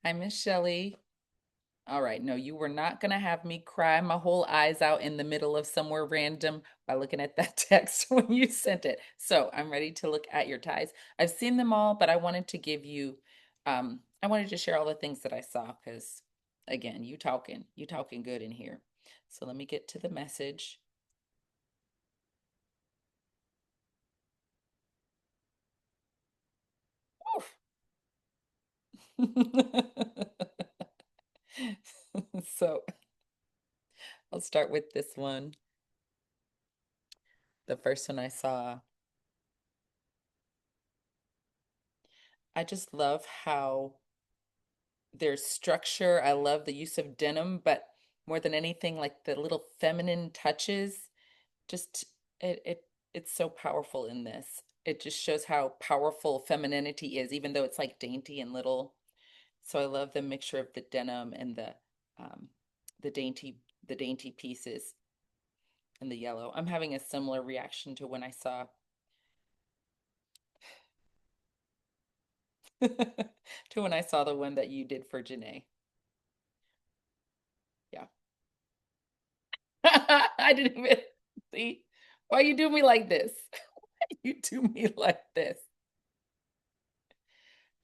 Hi, Miss Shelly. All right, no, you were not going to have me cry my whole eyes out in the middle of somewhere random by looking at that text when you sent it. So I'm ready to look at your ties. I've seen them all, but I wanted to give you, I wanted to share all the things that I saw because, again, you talking good in here. So let me get to the message. Oof. So I'll start with this one. The first one I saw. I just love how there's structure. I love the use of denim, but more than anything, like the little feminine touches, just it's so powerful in this. It just shows how powerful femininity is, even though it's like dainty and little. So I love the mixture of the denim and um the dainty pieces and the yellow. I'm having a similar reaction to when I saw to when I saw the one that you did for Janae. Yeah. I didn't even see. Why you do me like this? You do me like this.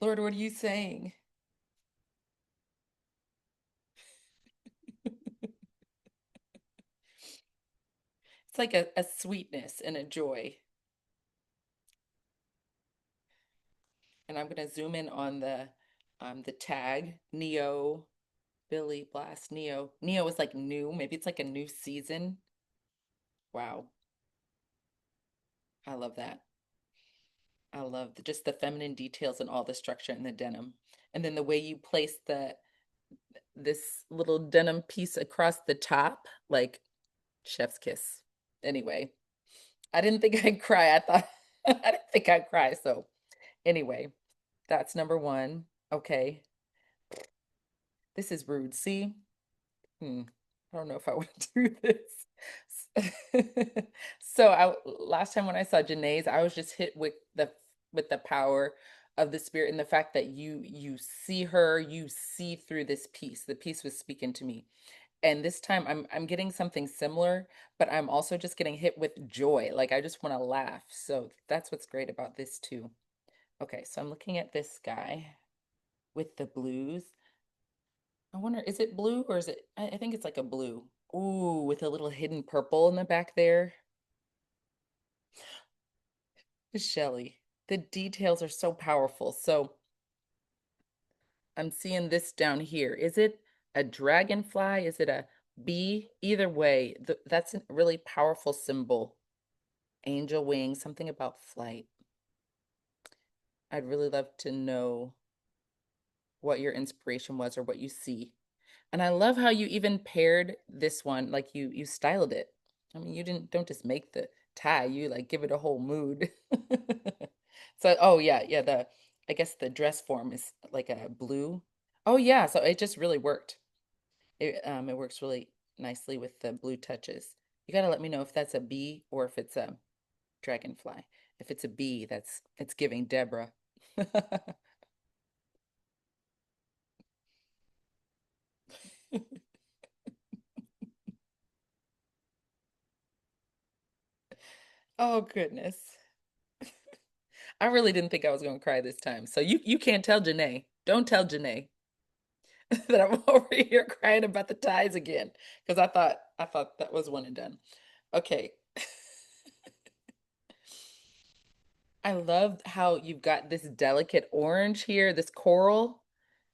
Lord, what are you saying? It's like a sweetness and a joy. And I'm gonna zoom in on the tag, Neo, Billy Blast, Neo. Neo is like new. Maybe it's like a new season. Wow. I love that. I love just the feminine details and all the structure in the denim. And then the way you place the this little denim piece across the top, like chef's kiss. Anyway, I didn't think I'd cry. I thought I didn't think I'd cry. So anyway, that's number one. Okay, this is rude. See? I don't know if I want to do this. So last time when I saw Janae's, I was just hit with the power of the spirit and the fact that you see her, you see through this piece. The piece was speaking to me. And this time I'm getting something similar, but I'm also just getting hit with joy. Like I just want to laugh. So that's what's great about this too. Okay, so I'm looking at this guy with the blues. I wonder, is it blue or is it, I think it's like a blue. Ooh, with a little hidden purple in the back there. Shelly. The details are so powerful. So I'm seeing this down here. Is it a dragonfly? Is it a bee? Either way, that's a really powerful symbol. Angel wings, something about flight. I'd really love to know what your inspiration was or what you see. And I love how you even paired this one, like you styled it. I mean, you didn't don't just make the tie, you like give it a whole mood. So, oh yeah, yeah, the I guess the dress form is like a blue. Oh yeah, so it just really worked. It works really nicely with the blue touches. You got to let me know if that's a bee or if it's a dragonfly. If it's a bee, that's it's giving Deborah. Oh goodness. I really didn't think I was going to cry this time. So you can't tell Janae. Don't tell Janae that I'm over here crying about the ties again because I thought that was one and done. Okay. I love how you've got this delicate orange here, this coral,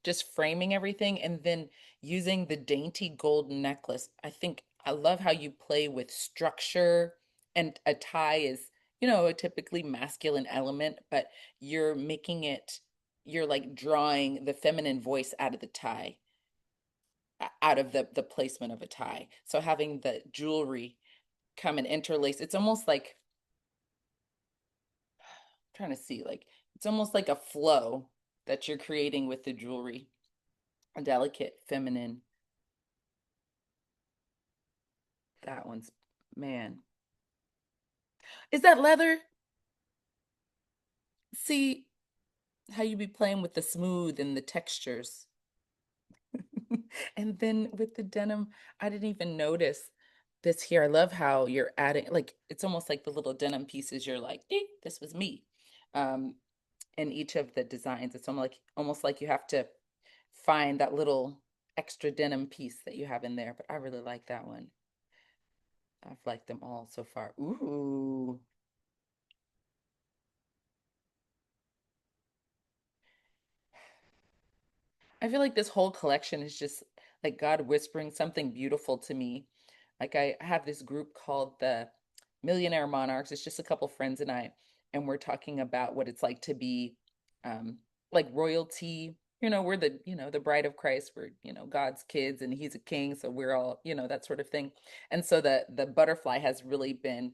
just framing everything, and then using the dainty gold necklace. I think I love how you play with structure, and a tie is, a typically masculine element, but you're making it, you're like drawing the feminine voice out of the tie, out of the placement of a tie. So having the jewelry come and interlace, it's almost like trying to see like it's almost like a flow that you're creating with the jewelry, a delicate feminine. That one's, man, is that leather? See how you be playing with the smooth and the textures. And then with the denim, I didn't even notice this here. I love how you're adding, like, it's almost like the little denim pieces. You're like, "Ding, this was me." Um, in each of the designs, it's almost like you have to find that little extra denim piece that you have in there. But I really like that one. I've liked them all so far. Ooh. I feel like this whole collection is just like God whispering something beautiful to me. Like I have this group called the Millionaire Monarchs. It's just a couple friends and we're talking about what it's like to be um like royalty. We're the bride of Christ. We're, God's kids and he's a king, so we're all, that sort of thing. And so the butterfly has really been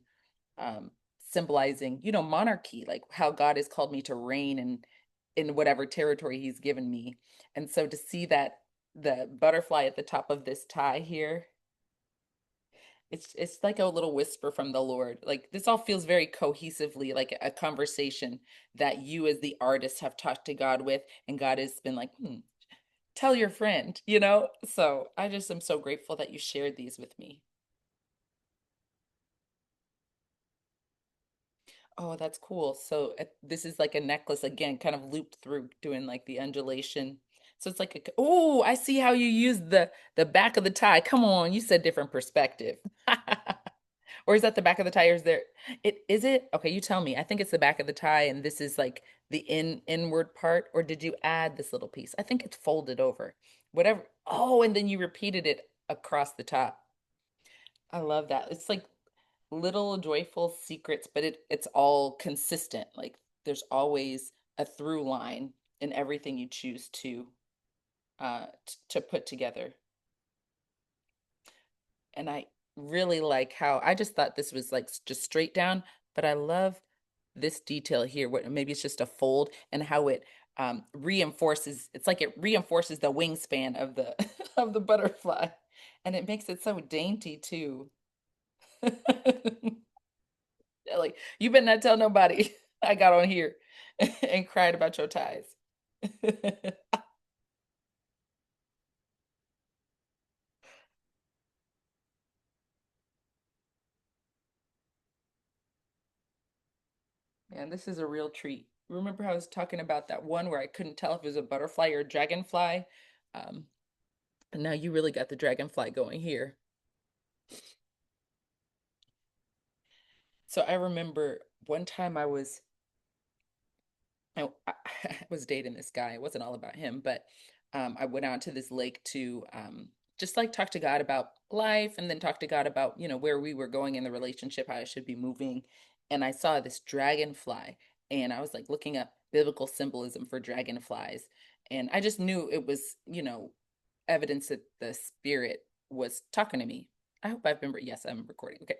um, symbolizing, monarchy, like how God has called me to reign in whatever territory He's given me. And so to see that the butterfly at the top of this tie here, it's like a little whisper from the Lord. Like this all feels very cohesively like a conversation that you as the artist have talked to God with, and God has been like, tell your friend, So I just am so grateful that you shared these with me. Oh, that's cool. So this is like a necklace again, kind of looped through, doing like the undulation. So it's like oh, I see how you use the back of the tie. Come on, you said different perspective. Or is that the back of the tie, or is there it is it? Okay, you tell me. I think it's the back of the tie and this is like the inward part, or did you add this little piece? I think it's folded over. Whatever. Oh, and then you repeated it across the top. I love that. It's like little joyful secrets, but it's all consistent. Like there's always a through line in everything you choose to put together. And I really like how I just thought this was like just straight down, but I love this detail here. What maybe it's just a fold and how it reinforces. It's like it reinforces the wingspan of the of the butterfly, and it makes it so dainty too. Like, you better not tell nobody I got on here and cried about your ties. Man, this is a real treat. Remember how I was talking about that one where I couldn't tell if it was a butterfly or a dragonfly? Um, and now you really got the dragonfly going here. So I remember one time I was dating this guy. It wasn't all about him, but I went out to this lake to just like talk to God about life and then talk to God about, where we were going in the relationship, how I should be moving. And I saw this dragonfly and I was like looking up biblical symbolism for dragonflies. And I just knew it was, evidence that the spirit was talking to me. I hope I've been, yes, I'm recording. Okay.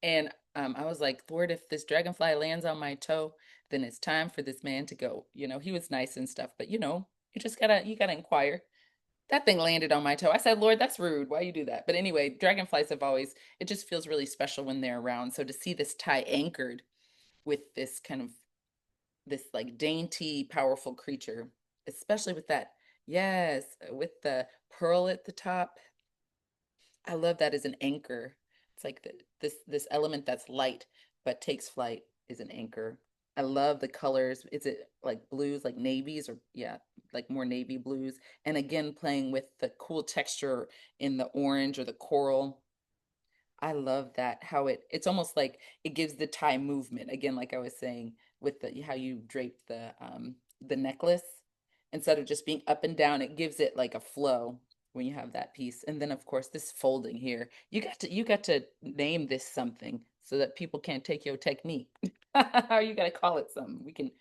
And I was like, Lord, if this dragonfly lands on my toe, then it's time for this man to go. He was nice and stuff, but you gotta inquire. That thing landed on my toe. I said, Lord, that's rude. Why you do that? But anyway, dragonflies have always, it just feels really special when they're around. So to see this tie anchored with this kind of this like dainty, powerful creature, especially with that, yes, with the pearl at the top. I love that as an anchor. It's like this element that's light but takes flight is an anchor. I love the colors. Is it like blues, like navies, or yeah, like more navy blues? And again, playing with the cool texture in the orange or the coral. I love that how it's almost like it gives the tie movement. Again, like I was saying with the how you drape the necklace instead of just being up and down, it gives it like a flow when you have that piece. And then of course this folding here. You got to name this something so that people can't take your technique. Or you got to call it something. We can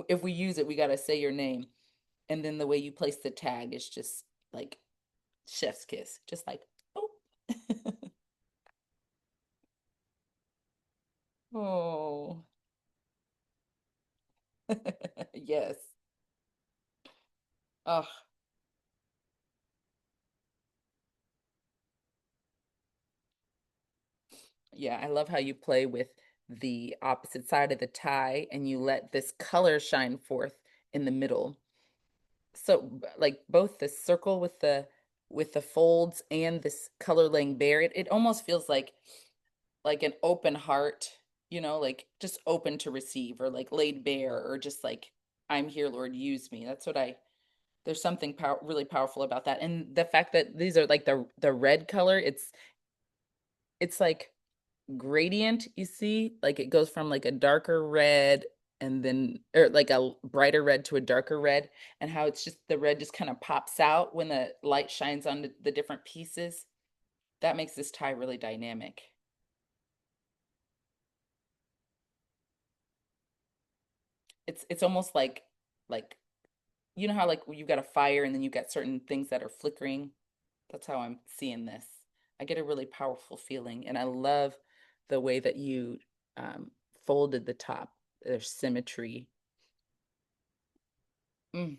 if we use it, we got to say your name. And then the way you place the tag is just like chef's kiss. Just like, oh. Oh, yes. Oh, yeah. I love how you play with the opposite side of the tie and you let this color shine forth in the middle. So like both the circle with the folds and this color laying bare, it almost feels like an open heart, like just open to receive or like laid bare or just like I'm here, Lord, use me. That's what I there's something really powerful about that. And the fact that these are like the red color, it's like gradient, you see? Like it goes from like a darker red and then or like a brighter red to a darker red, and how it's just the red just kind of pops out when the light shines on the different pieces. That makes this tie really dynamic. It's almost like you know how like you've got a fire and then you've got certain things that are flickering. That's how I'm seeing this. I get a really powerful feeling, and I love the way that you um, folded the top. There's symmetry. Mm,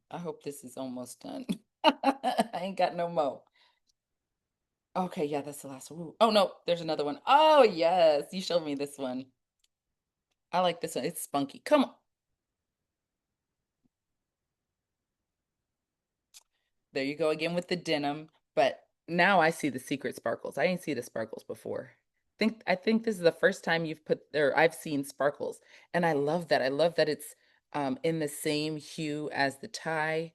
I hope this is almost done. I ain't got no more. Okay, yeah, that's the last one. Ooh. Oh no, there's another one. Oh yes, you showed me this one. I like this one. It's spunky. Come on. There you go again with the denim. But now I see the secret sparkles. I didn't see the sparkles before. I think this is the first time you've put or I've seen sparkles. And I love that. I love that it's in the same hue as the tie.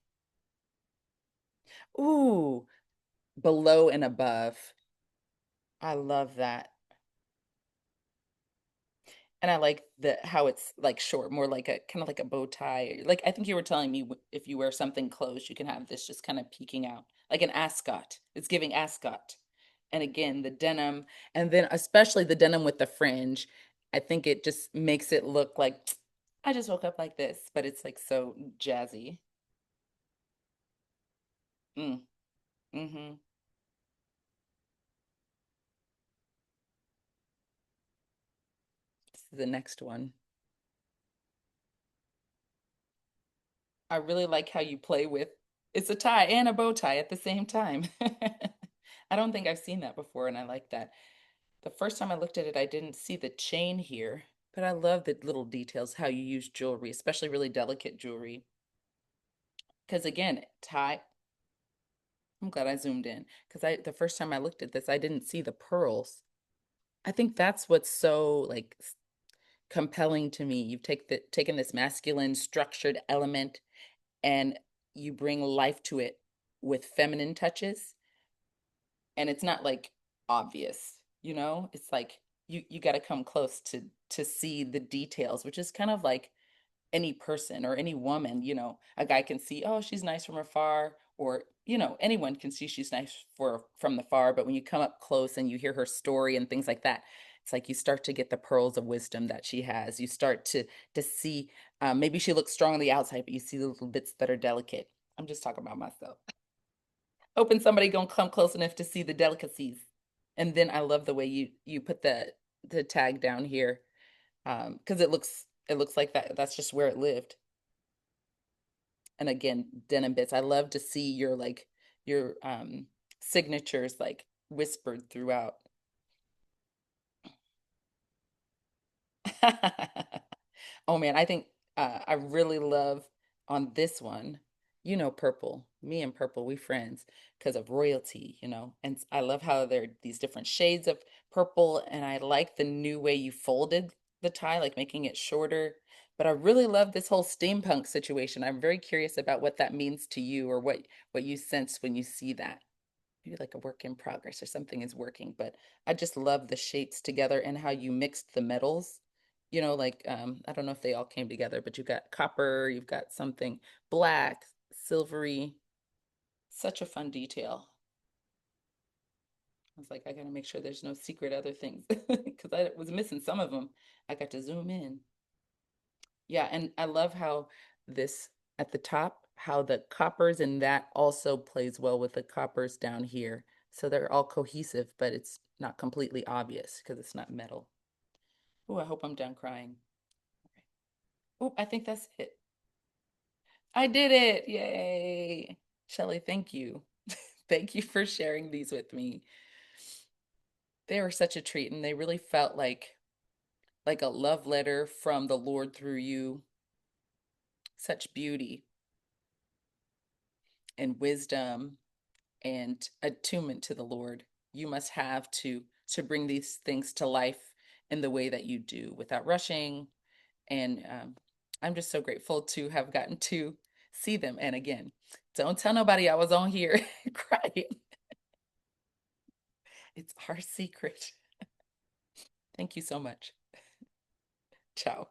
Ooh, below and above. I love that. And I like the how it's like short, more like a kind of like a bow tie. Like I think you were telling me if you wear something close, you can have this just kind of peeking out, like an ascot. It's giving ascot. And again, the denim, and then especially the denim with the fringe, I think it just makes it look like I just woke up like this, but it's like so jazzy. Mm, mm-hmm. This is the next one. I really like how you play with it's a tie and a bow tie at the same time. I don't think I've seen that before, and I like that. The first time I looked at it, I didn't see the chain here, but I love the little details, how you use jewelry, especially really delicate jewelry. Because again, tie, I'm glad I zoomed in because the first time I looked at this, I didn't see the pearls. I think that's what's so like compelling to me. You've taken this masculine structured element and you bring life to it with feminine touches, and it's not like obvious, it's like you got to come close to see the details, which is kind of like any person or any woman, a guy can see, oh, she's nice from afar, or anyone can see she's nice from the far, but when you come up close and you hear her story and things like that, it's like you start to get the pearls of wisdom that she has. You start to see, maybe she looks strong on the outside, but you see the little bits that are delicate. I'm just talking about myself. Hoping somebody gonna come close enough to see the delicacies. And then I love the way you put the tag down here, because it looks like that's just where it lived. And again, denim bits. I love to see your signatures like whispered throughout. Oh man, I think I really love on this one, purple. Me and purple, we friends because of royalty, And I love how there are these different shades of purple, and I like the new way you folded the tie, like making it shorter. But I really love this whole steampunk situation. I'm very curious about what that means to you or what you sense when you see that. Maybe like a work in progress or something is working, but I just love the shapes together and how you mixed the metals. Like I don't know if they all came together, but you've got copper, you've got something black, silvery. Such a fun detail. I was like, I gotta make sure there's no secret other things because I was missing some of them. I got to zoom in. Yeah, and I love how this at the top, how the coppers in that also plays well with the coppers down here. So they're all cohesive, but it's not completely obvious because it's not metal. Oh, I hope I'm done crying. Oh, I think that's it. I did it. Yay. Shelly, thank you. Thank you for sharing these with me. They were such a treat, and they really felt like a love letter from the Lord through you. Such beauty. and wisdom and attunement to the Lord you must have to bring these things to life in the way that you do without rushing. And I'm just so grateful to have gotten to see them. And again, don't tell nobody I was on here crying. It's our secret. Thank you so much. Ciao.